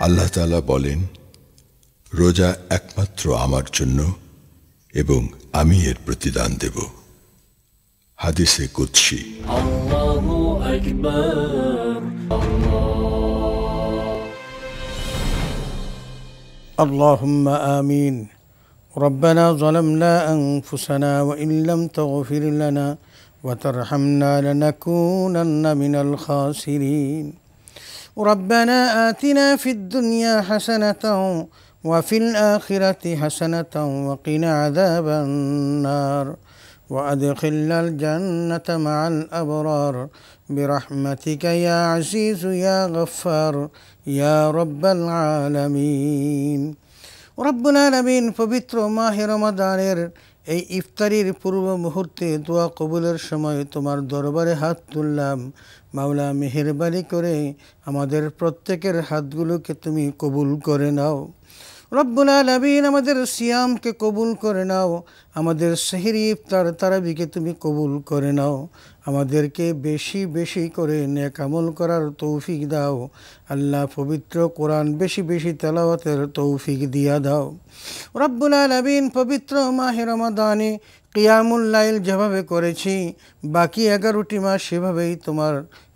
আল্লাহ তাআলা বলেন, রোজা একমাত্র আমার জন্য এবং আমি এর প্রতিদান দেব। হাদিসে কুদসি। আল্লাহু আকবার। اللهم آمين. ربنا ظلمنا أنفسنا وإن لم تغفر لنا وترحمنا لنكونن من الخاسرين. ربنا آتنا في الدنيا حسنة وفي الآخرة حسنة وقنا عذاب النار وأدخلنا الجنة مع الأبرار برحمتك يا عزيز يا غفار يا رب العالمين. রব্বুল আলামিন পবিত্র মাহে রমাদানের এই ইফতারির পূর্ব মুহূর্তে দোয়া কবুলের সময় তোমার দরবারে হাত তুললাম। মাওলা, মেহেরবানি করে আমাদের প্রত্যেকের হাতগুলোকে তুমি কবুল করে নাও। রব্বুল আলামিন আমাদের সিয়ামকে কবুল করে নাও, আমাদের সেহরি ইফতার তারাবিকে তুমি কবুল করে নাও। আমাদেরকে বেশি বেশি করে নেক আমল করার তৌফিক দাও। আল্লাহ, পবিত্র কোরআন বেশি বেশি তেলাওয়াতের তৌফিক দিয়া দাও। রব্বুল আলামিন পবিত্র মাহে রমাদানে কিয়ামুল লাইল যেভাবে করেছি, বাকি 11টি মাস সেভাবেই তোমার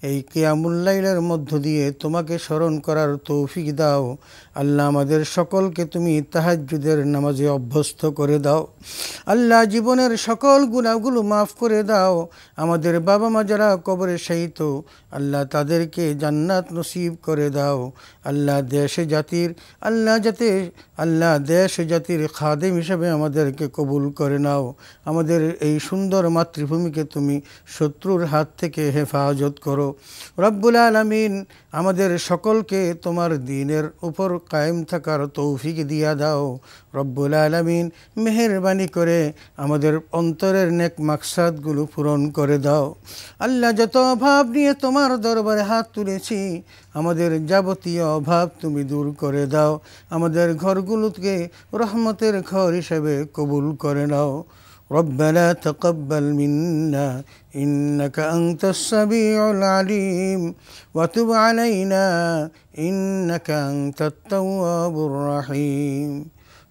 এই কিয়ামুল লাইলের মধ্য দিয়ে তোমাকে স্মরণ করার তৌফিক দাও। আল্লাহ, আমাদের সকলকে তুমি তাহাজ্জুদের নামাজে অভ্যস্ত করে দাও। আল্লাহ, জীবনের সকল গুনাহগুলো মাফ করে দাও। আমাদের বাবা মা যারা কবরে শায়িত, আল্লাহ তাদেরকে জান্নাত নসিব করে দাও। আল্লাহ, দেশ জাতির খাদেম হিসেবে আমাদেরকে কবুল করে নাও। আমাদের এই সুন্দর মাতৃভূমিকে তুমি শত্রুর হাত থেকে হেফাজত করো। রব্বুল আলামিন আমাদের সকলকে তোমার দ্বীনের উপর কায়েম থাকার তৌফিক দিয়া দাও। রব্বুল আলামিন মেহেরবানি করে আমাদের অন্তরের নেক মাকসাদগুলো পূরণ করে দাও। আল্লাহ, যত অভাব নিয়ে তোমার দরবারে হাত তুলেছি, আমাদের যাবতীয় অভাব তুমি দূর করে দাও। আমাদের ঘরগুলোকে রহমতের ঘর হিসেবে কবুল করে নাও। ربنا تقبل منا إنك أنت السميع العليم وتب علينا إنك أنت التواب الرحيم.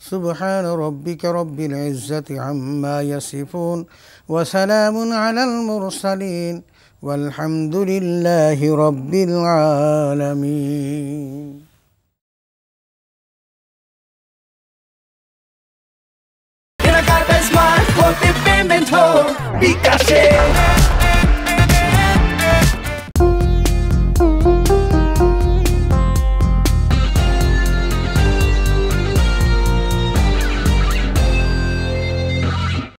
سبحان ربك رب العزة عما يصفون وسلام على المرسلين والحمد لله رب العالمين. Smart, payment ho, Bikash.